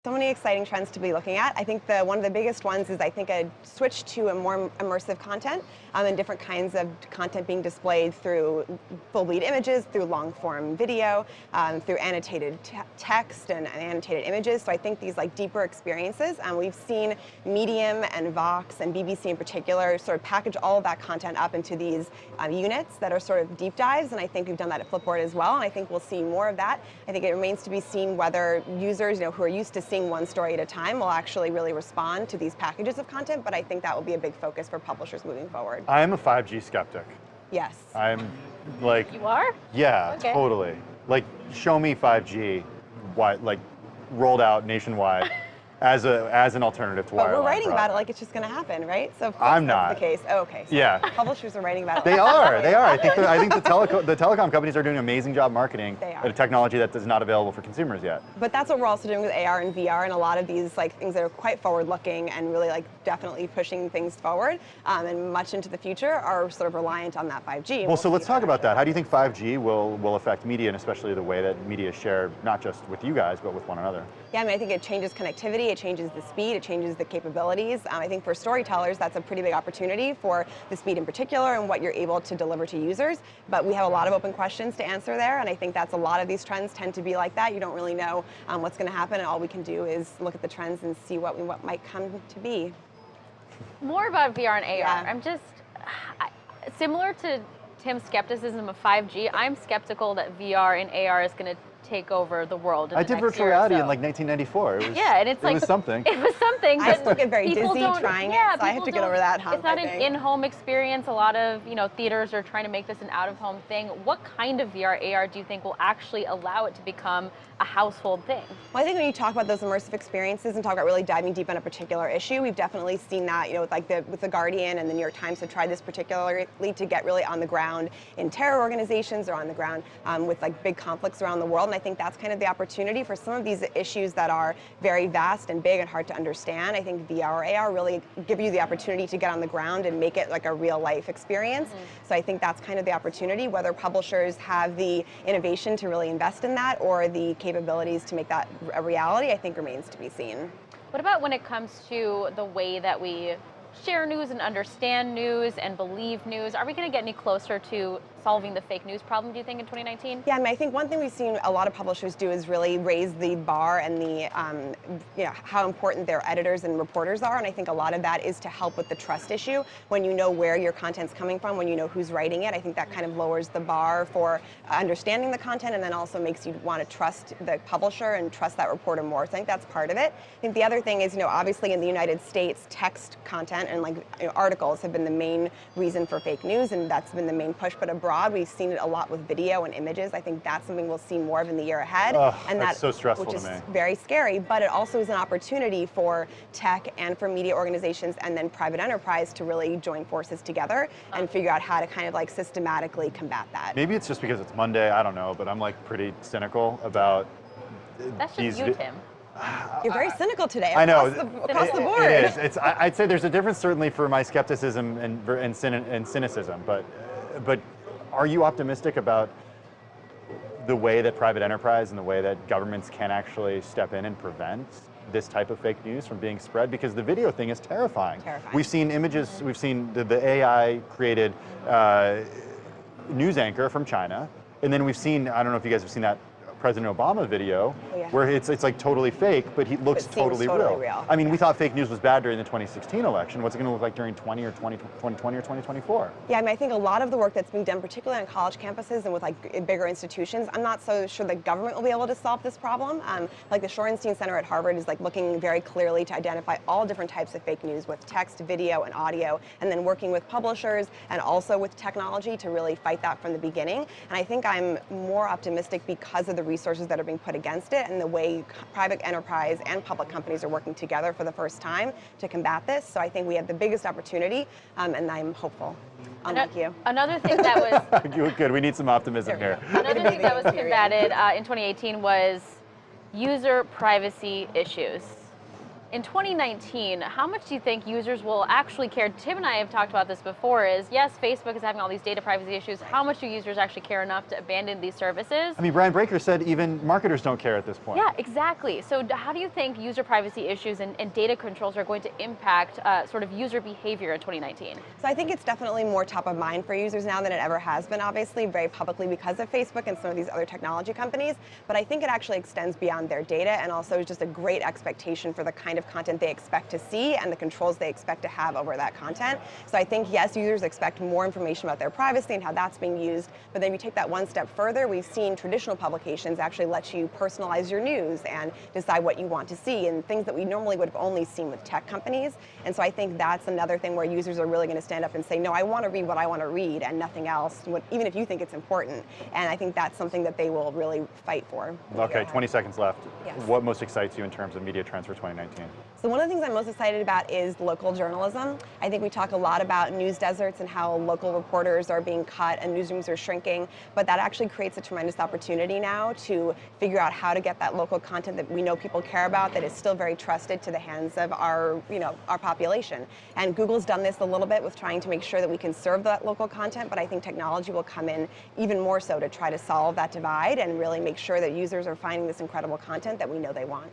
So many exciting trends to be looking at. I think one of the biggest ones is a switch to a more immersive content and different kinds of content being displayed through full bleed images, through long form video, through annotated text and annotated images. So I think these deeper experiences, we've seen Medium and Vox and BBC in particular sort of package all of that content up into these units that are sort of deep dives, and I think we've done that at Flipboard as well, and I think we'll see more of that. I think it remains to be seen whether users who are used to seeing one story at a time will actually really respond to these packages of content, but I think that will be a big focus for publishers moving forward. I am a 5G skeptic. Yes. I'm like... You are? Yeah, okay. Totally. Like, show me 5G, rolled out nationwide as an alternative to wireline. But we're writing about it like it's just going to happen, right? So of course I'm that's not. the case. Oh, okay. So yeah. Publishers are writing about it. They are. I think the telecom companies are doing an amazing job marketing a technology that is not available for consumers yet. But that's what we're also doing with AR and VR, and a lot of these things that are quite forward-looking and really definitely pushing things forward and much into the future are sort of reliant on that 5G. Well, so let's talk about that. How do you think 5G will affect media, and especially the way that media is shared, not just with you guys, but with one another? Yeah, I mean, I think it changes connectivity, it changes the speed, it changes the capabilities. I think for storytellers, that's a pretty big opportunity for the speed in particular and what you're able to deliver to users. But we have a lot of open questions to answer there, and I think that's a lot of these trends tend to be like that. You don't really know what's going to happen, and all we can do is look at the trends and see what might come to be. More about VR and AR. Yeah. I'm just, similar to Tim's skepticism of 5G, I'm skeptical that VR and AR is going to take over the world. I did virtual reality in 1994. It was, yeah, and it's it was something. It was something. I still get very dizzy trying it, so I have to get over that hump. It's not an in-home experience. A lot of theaters are trying to make this an out-of-home thing. What kind of VR, AR do you think will actually allow it to become a household thing? Well, I think when you talk about those immersive experiences and talk about really diving deep on a particular issue, we've definitely seen that, with The Guardian and the New York Times have tried this particularly to get really on the ground in terror organizations or on the ground with big conflicts around the world. And I think that's kind of the opportunity for some of these issues that are very vast and big and hard to understand. I think VR or AR really give you the opportunity to get on the ground and make it like a real life experience. So I think that's kind of the opportunity, whether publishers have the innovation to really invest in that or the capabilities to make that a reality, I think remains to be seen. What about when it comes to the way that we share news and understand news and believe news? Are we going to get any closer to solving the fake news problem, do you think, in 2019? Yeah, I mean, I think one thing we've seen a lot of publishers do is really raise the bar and the, how important their editors and reporters are, and I think a lot of that is to help with the trust issue. When you know where your content's coming from, when you know who's writing it, I think that kind of lowers the bar for understanding the content, and then also makes you want to trust the publisher and trust that reporter more. So I think that's part of it. I think the other thing is, obviously in the United States, text content and articles have been the main reason for fake news, and that's been the main push. But abroad, we've seen it a lot with video and images. I think that's something we'll see more of in the year ahead. And that's so stressful which to me. is very scary, but it also is an opportunity for tech and for media organizations and then private enterprise to really join forces together and figure out how to kind of systematically combat that. Maybe it's just because it's Monday, I don't know, but I'm pretty cynical about That's just you, Tim. You're very cynical today. I know. Across the board. It is. I'd say there's a difference certainly for my skepticism and cynicism, but are you optimistic about the way that private enterprise and the way that governments can actually step in and prevent this type of fake news from being spread? Because the video thing is terrifying. We've seen images, we've seen the AI created news anchor from China, and then we've seen, I don't know if you guys have seen that President Obama video, where it's totally fake, but he looks totally real. I mean, we thought fake news was bad during the 2016 election. What's it going to look like during 2020 or 2024? Yeah, I mean, I think a lot of the work that's being done, particularly on college campuses and with bigger institutions, I'm not so sure the government will be able to solve this problem. The Shorenstein Center at Harvard is looking very clearly to identify all different types of fake news with text, video, and audio, and then working with publishers and also with technology to really fight that from the beginning. And I think I'm more optimistic because of the resources that are being put against it and the way private enterprise and public companies are working together for the first time to combat this. So I think we have the biggest opportunity, and I'm hopeful, unlike you. Another thing that was... Good, we need some optimism here. Another thing that was combated in 2018 was user privacy issues. In 2019, how much do you think users will actually care? Tim and I have talked about this before, is yes, Facebook is having all these data privacy issues. How much do users actually care enough to abandon these services? I mean, Brian Breaker said even marketers don't care at this point. Yeah, exactly. So how do you think user privacy issues and data controls are going to impact sort of user behavior in 2019? So I think it's definitely more top of mind for users now than it ever has been, obviously, very publicly because of Facebook and some of these other technology companies. But I think it actually extends beyond their data and also is just a great expectation for the kind of content they expect to see and the controls they expect to have over that content. So I think, yes, users expect more information about their privacy and how that's being used, but then if you take that one step further, we've seen traditional publications actually let you personalize your news and decide what you want to see, and things that we normally would have only seen with tech companies. And so I think that's another thing where users are really going to stand up and say, no, I want to read what I want to read and nothing else, even if you think it's important. And I think that's something that they will really fight for. Okay, 20 seconds left. Yes. What most excites you in terms of media trends for 2019? So one of the things I'm most excited about is local journalism. I think we talk a lot about news deserts and how local reporters are being cut and newsrooms are shrinking, but that actually creates a tremendous opportunity now to figure out how to get that local content that we know people care about that is still very trusted to the hands of our population. And Google's done this a little bit with trying to make sure that we can serve that local content, but I think technology will come in even more so to try to solve that divide and really make sure that users are finding this incredible content that we know they want.